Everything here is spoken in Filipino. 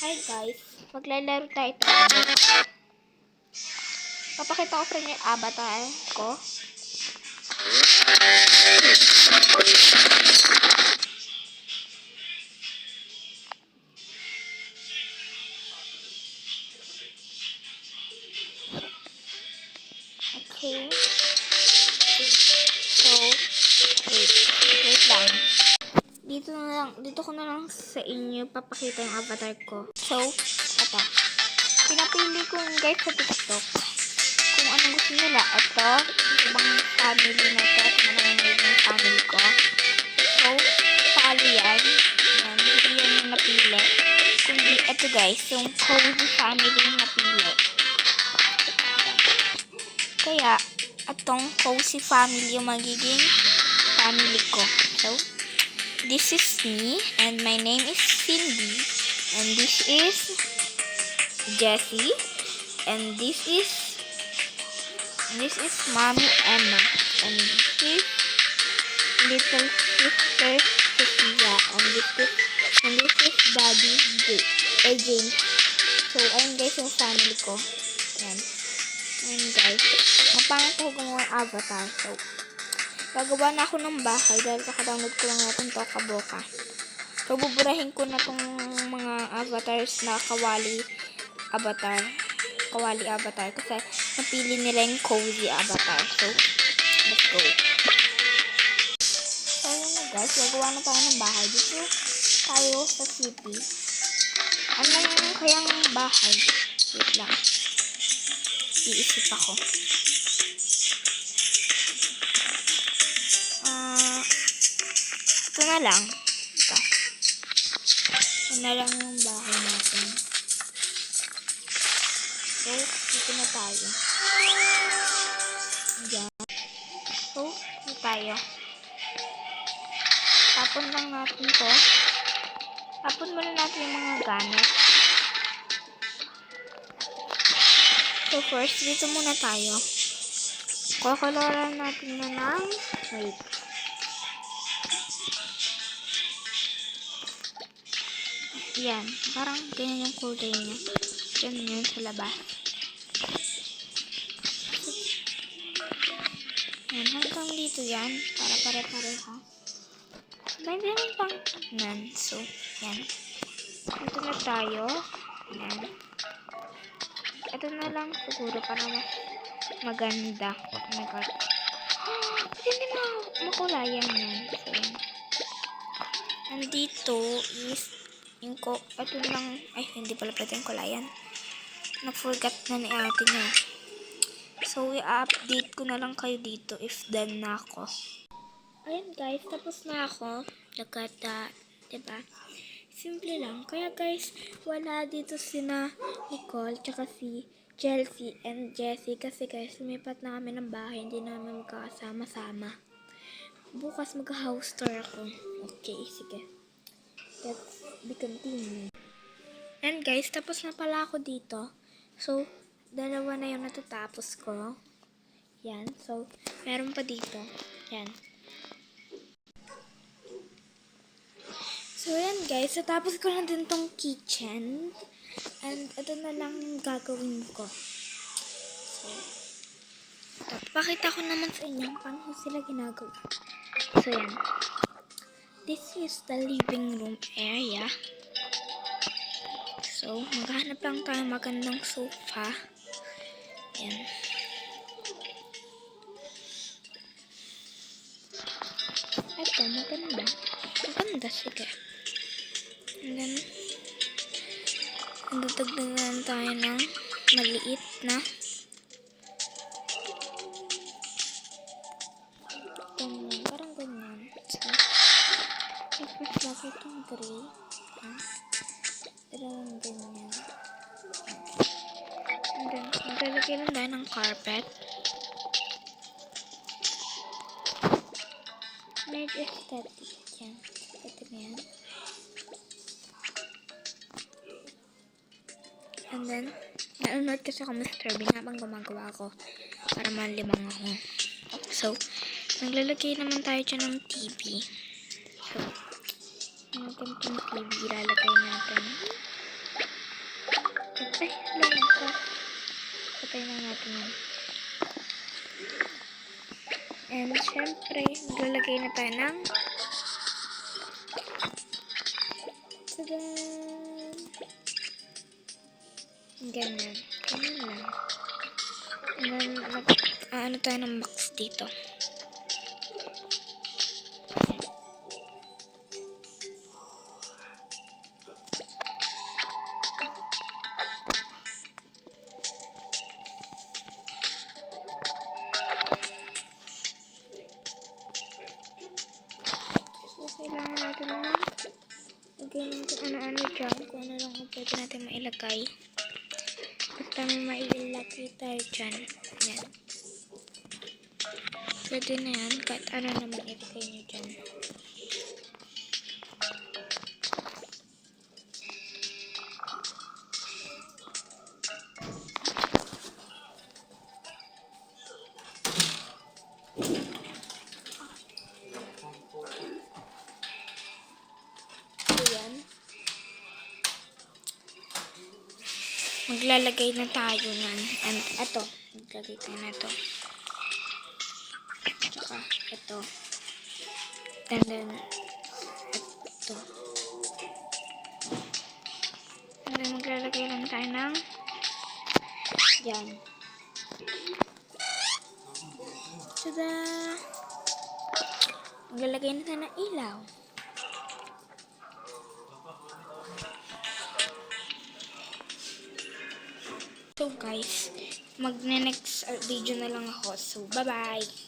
Hi guys, maglalaro tayo ito. Papakita ko sa inyo yung avatar ko. Okay. So, wait lang. Dito ko na lang sa inyo papakita yung avatar ko. So, ito. Pinapili ko yung guys sa TikTok kung anong gusto nila. Ito bang family na ito. Kung anong yung family ko. So, pakali yan. Yan, hindi yan yung napili. Kundi, ito guys, yung cozy family yung napili. Kaya, itong cozy family yung magiging family ko. So, this is me, and my name is Cindy, and this is Jessie, and this is Mommy Emma, and this is little sister Sophia, and this is Daddy James. So, ayun guys yung family ko. Ayun guys. Mapangit ako gumawa ng avatar. So, gagawa na ako ng bahay dahil kaka-download ko lang natin to kaboka. So, buburahin ko na tong mga avatars na kawali avatar. Kasi napili nila yung cozy avatar. So, let's go. So, yun na guys. Gagawa na tayo ng bahay. Dito tayo sa city. Ano yung kayang bahay? Wait lang. Iisip ako. Ito na lang. Ito na lang yung bahay natin. So, dito na tayo. Diyan. So, dito tayo. Tapon lang natin to. Tapon muna natin yung mga gamit. So, first, dito muna tayo. Kokoloran natin na ng wait. Yan. Parang ganyan yung kulay niya. Yan yun sa labas. Yan. Hanggang dito yan. Para pare-pareha. May din pang nan. So, yan. Ito na tayo. Yan. Ito na lang siguro para mas maganda. Oh my god. Hindi makulayan yan. So, yan. Nandito is ito lang, ay hindi pala pwede yung kulayan. Na-forgot na ni ate niya. So, i-update ko na lang kayo dito if done na ako. Ayun guys, tapos na ako. Diba? Simple lang. Kaya guys, wala dito sina Nicole, tsaka si Chelsea and Jessie. Kasi guys, lumipat na kami ng bahay. Hindi namin magkasama-sama. Bukas mag-house tour ako. Okay, sige. Let's be continued. And guys, tapos na pala ako dito. So, dalawa na yung natatapos ko. Yan. So, meron pa dito. Yan. So, yan guys. Natapos ko na din tong kitchen. And ito na lang yung gagawin ko. So, pakita ko naman sa inyo paano sila ginagawa. So, yan. This is the living room area. So, maghanap lang tayo magandang sofa. Yan. Ito, maganda. Maganda, sige. And then, dadagdagan tayo ng maliit na ganyan. Parang ganyan. So, mas laki itong gray. Parang ganyan. And then, maglalagay lang tayo ng carpet. Medyo aesthetic. Yan. Ito na yan. And then, nanonood kasi ako Mr. Bean habang gumagawa ako para malimang ako. So, naglalagay naman tayo dyan ng TV. So, natin itong TV ilalagay natin. Ay, lamang ka. Patay na natin yan. And syempre, maglalagay na tayo ng tadan! Ganyan. Ganyan lang. And then, ano tayo ng box dito. So, kailangan natin na lagay ng kung ano-ano dyan. Kung ano lang kung pwede natin mailagay. Basta may mailagay tayo dyan. Yan. Pwede na yan. Kahit ano naman ilagay nyo dyan. Ayan. Maglalagay na tayo nan. And ito. Maglagay tayo na ito. Tsaka ito. And then ito. And then maglalagay lang tayo ng yan. Tada! Maglalagay na tayo ng ilaw. So guys, magne-next video na lang ako. So bye-bye!